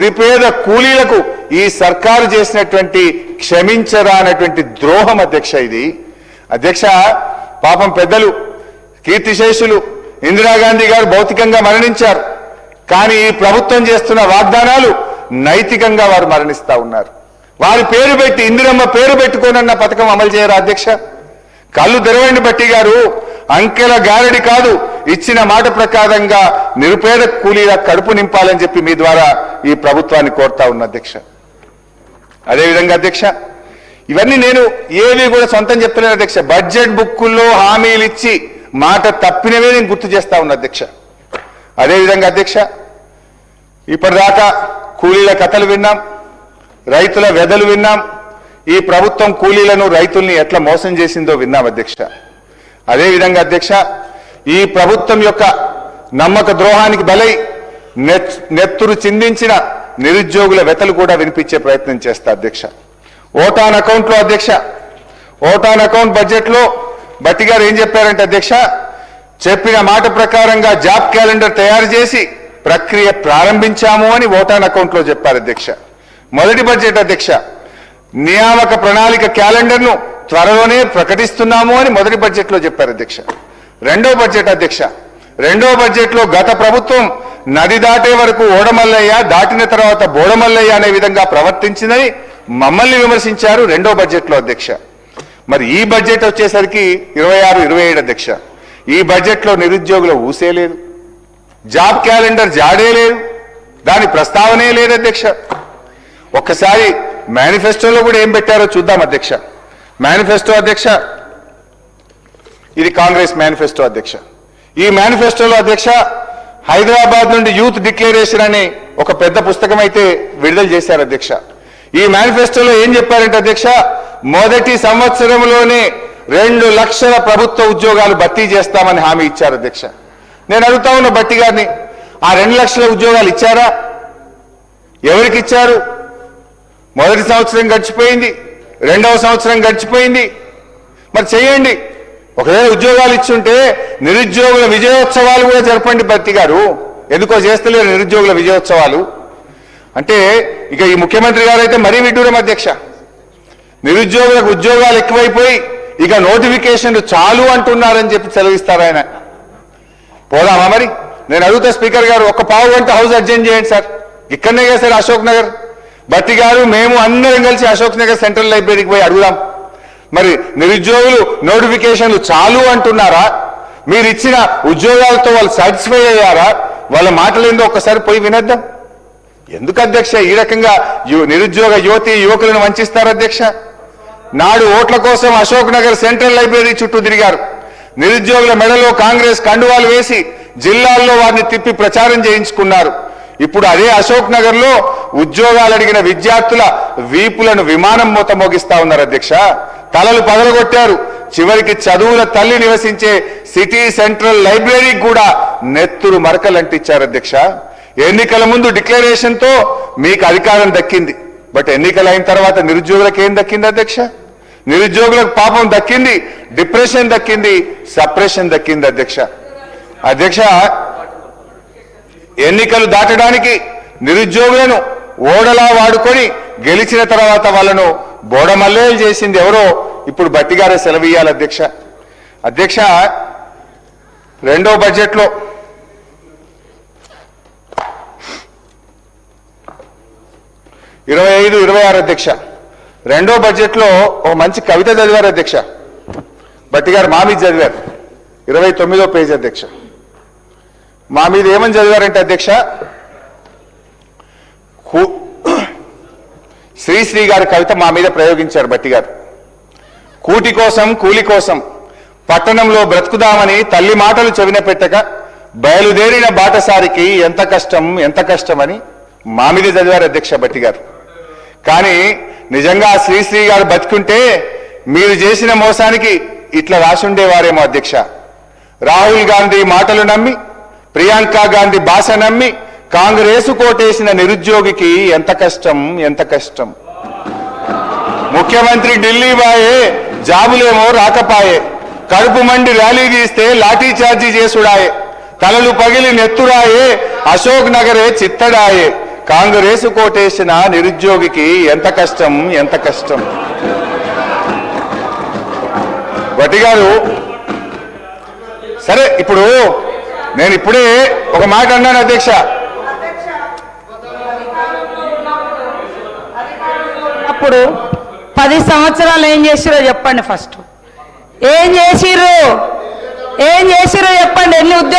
నిరుపేద కూలీలకు ఈ సర్కారు చేసినటువంటి క్షమించరానటువంటి ద్రోహం అధ్యక్ష. ఇది అధ్యక్ష, పాపం పెద్దలు కీర్తిశేషులు ఇందిరాగాంధీ గారు భౌతికంగా మరణించారు. కానీ ఈ ప్రభుత్వం చేస్తున్న వాగ్దానాలు నైతికంగా వారు మరణిస్తా ఉన్నారు. వారి పేరు పెట్టి ఇందిరమ్మ పేరు పెట్టుకోనన్న పథకం అమలు చేయరా అధ్యక్ష? కళ్ళు తెరవండి భట్టి గారు. అంకెల గారడి కాదు, ఇచ్చిన మాట ప్రకారంగా నిరుపేద కూలీల కడుపు నింపాలని చెప్పి మీ ద్వారా ఈ ప్రభుత్వాన్ని కోరుతా ఉన్న అధ్యక్ష. అదేవిధంగా అధ్యక్ష, ఇవన్నీ నేను ఏవి కూడా సొంతం చెప్తున్నాను అధ్యక్ష. బడ్జెట్ బుక్కుల్లో హామీలు ఇచ్చి మాట తప్పినవే నేను గుర్తు చేస్తా ఉన్నా అధ్యక్ష. అదేవిధంగా అధ్యక్ష, ఇప్పటిదాకా కూలీల కథలు విన్నాం, రైతుల వెదలు విన్నాం, ఈ ప్రభుత్వం కూలీలను రైతుల్ని ఎట్లా మోసం చేసిందో విన్నాం అధ్యక్ష. అదేవిధంగా అధ్యక్ష, ఈ ప్రభుత్వం యొక్క నమ్మక ద్రోహానికి బలై నెత్తురు చిందించిన నిరుద్యోగుల వెతలు కూడా వినిపించే ప్రయత్నం చేస్తా అధ్యక్ష. ఓటాన్ అకౌంట్లో అధ్యక్ష, ఓటాన్ అకౌంట్ బడ్జెట్లో భట్టి గారు ఏం చెప్పారంటే అధ్యక్ష, చెప్పిన మాట ప్రకారంగా జాబ్ క్యాలెండర్ తయారు చేసి ప్రక్రియ ప్రారంభించాము అని ఓటాన్ అకౌంట్లో చెప్పారు అధ్యక్ష. మొదటి బడ్జెట్ అధ్యక్ష, నియామక ప్రణాళిక క్యాలెండర్ను త్వరలోనే ప్రకటిస్తున్నాము అని మొదటి బడ్జెట్లో చెప్పారు అధ్యక్ష. రెండో బడ్జెట్ అధ్యక్ష, రెండో బడ్జెట్లో గత ప్రభుత్వం నది దాటే వరకు ఓడమల్లయ్య, దాటిన తర్వాత బోడమల్లయ్య అనే విధంగా ప్రవర్తించిందని మమ్మల్ని విమర్శించారు రెండో బడ్జెట్లో అధ్యక్ష. మరి ఈ బడ్జెట్ వచ్చేసరికి 26-27 అధ్యక్ష. ఈ బడ్జెట్లో నిరుద్యోగుల ఊసే లేదు, జాబ్ క్యాలెండర్ జాడే లేదు, దాని ప్రస్తావనే లేదు అధ్యక్ష. ఒక్కసారి మేనిఫెస్టోలో కూడా ఏం పెట్టారో చూద్దాం అధ్యక్ష. మేనిఫెస్టో అధ్యక్ష, ఇది కాంగ్రెస్ మేనిఫెస్టో అధ్యక్ష. ఈ మేనిఫెస్టోలో అధ్యక్ష హైదరాబాద్ నుండి యూత్ డిక్లరేషన్ అని ఒక పెద్ద పుస్తకం అయితే విడుదల చేశారు అధ్యక్ష. ఈ మేనిఫెస్టోలో ఏం చెప్పారంటే అధ్యక్ష, మొదటి సంవత్సరంలోనే 2 లక్షల ప్రభుత్వ ఉద్యోగాలు భర్తీ చేస్తామని హామీ ఇచ్చారు అధ్యక్ష. నేను అడుగుతా ఉన్న భట్టి గారిని, ఆ 2 లక్షల ఉద్యోగాలు ఇచ్చారా? ఎవరికి ఇచ్చారు? మొదటి సంవత్సరం గడిచిపోయింది, రెండవ సంవత్సరం గడిచిపోయింది, మరి చేయండి. ఒకవేళ ఉద్యోగాలు ఇచ్చుంటే నిరుద్యోగుల విజయోత్సవాలు కూడా జరపండి భట్టి గారు. ఎందుకో చేస్తలేరు నిరుద్యోగుల విజయోత్సవాలు అంటే. ఇక ఈ ముఖ్యమంత్రి గారు అయితే మరీ విడ్డూరం అధ్యక్ష. నిరుద్యోగులకు ఉద్యోగాలు ఎక్కువైపోయి ఇక నోటిఫికేషన్లు చాలు అంటున్నారని చెప్పి సెలవిస్తారు ఆయన. పోదామా మరి? నేను అడుగుతా స్పీకర్ గారు, ఒక పావు గంట హౌస్ అడ్జెంట్ చేయండి సార్. ఇక్కడనే కదా సార్ అశోక్ నగర్. భట్టి గారు మేము అందరం కలిసి అశోక్ నగర్ సెంట్రల్ లైబ్రరీకి పోయి అడుగుదాం. మరి నిరుద్యోగులు నోటిఫికేషన్లు చాలు అంటున్నారా? మీరు ఇచ్చిన ఉద్యోగాలతో వాళ్ళు సాటిస్ఫై అయ్యారా? వాళ్ళ మాటలు ఏందో ఒక్కసారి పోయి వినేద్దాం. ఎందుకు అధ్యక్ష ఈ రకంగా నిరుద్యోగ యువతి యువకులను వంచిస్తారు అధ్యక్ష? నాడు ఓట్ల కోసం అశోక్ నగర్ సెంట్రల్ లైబ్రరీ చుట్టూ తిరిగారు. నిరుద్యోగుల మెడలో కాంగ్రెస్ కండువాలు వేసి జిల్లాల్లో వారిని తిప్పి ప్రచారం చేయించుకున్నారు. ఇప్పుడు అదే అశోక్ నగర్ లో ఉద్యోగాలు అడిగిన విద్యార్థుల వీపులను విమానం మూత మోగిస్తా ఉన్నారు అధ్యక్ష. తలలు పగలగొట్టారు. చివరికి చదువుల తల్లి నివసించే సిటీ సెంట్రల్ లైబ్రరీకి కూడా నెత్తురు మరకలంటిచ్చారు అధ్యక్ష. ఎన్నికల ముందు డిక్లరేషన్ తో మీకు అధికారం దక్కింది, బట్ ఎన్నికలైన తర్వాత నిరుద్యోగులకు ఏం దక్కింది అధ్యక్ష? నిరుద్యోగులకు పాపం దక్కింది, డిప్రెషన్ దక్కింది, సప్రెషన్ దక్కింది అధ్యక్ష. అధ్యక్ష, ఎన్నికలు దాటడానికి నిరుద్యోగులను ఓడలా వాడుకొని గెలిచిన తర్వాత వాళ్ళను బోడమల్లేలు చేసింది ఎవరో ఇప్పుడు భట్టి గారే సెలవియ్యాలి అధ్యక్ష. అధ్యక్ష, రెండో బడ్జెట్లో 25-26 అధ్యక్ష, రెండో బడ్జెట్లో ఒక మంచి కవిత చదివారు అధ్యక్ష. భట్టి గారు మా మీద చదివారు, 29వ పేజీ అధ్యక్ష. మా మీద ఏమని చదివారంటే అధ్యక్ష, శ్రీశ్రీ గారి కవిత మా మీద ప్రయోగించారు భట్టి గారు. కూటి కోసం కూలి కోసం పట్టణంలో బ్రతుకుదామని తల్లి మాటలు చెవిన పెట్టక బయలుదేరిన బాటసారికి ఎంత కష్టం ఎంత కష్టమని మా మీద చదివారు అధ్యక్ష భట్టి గారు. కానీ నిజంగా శ్రీశ్రీ గారు బతుకుంటే మీరు చేసిన మోసానికి ఇట్లా రాసుండేవారేమో అధ్యక్ష. రాహుల్ గాంధీ మాటలు నమ్మి, ప్రియాంక గాంధీ భాష నమ్మి కాంగ్రెసు కోటేసిన నిరుద్యోగికి ఎంత కష్టం ఎంత కష్టం. ముఖ్యమంత్రి ఢిల్లీ బాయే, జాబులేమో రాకపాయే, కడుపు మండి ర్యాలీ తీస్తే లాఠీ చార్జీ చేసుడాయే, తలలు పగిలి నెత్తురాయే, అశోక్ నగరే చిత్తడాయే, కాంగ్రెస్ కోటేసిన నిరుద్యోగికి ఎంత కష్టం, ఎంత కష్టం. వట్టి గారు, సరే ఇప్పుడు నేను ఇప్పుడే ఒక మాట అన్నాను అధ్యక్ష. అప్పుడు 10 సంవత్సరాలు ఏం చేసిరో చెప్పండి. ఫస్ట్ ఏం చేసిర్రు చెప్పండి. ఎన్ని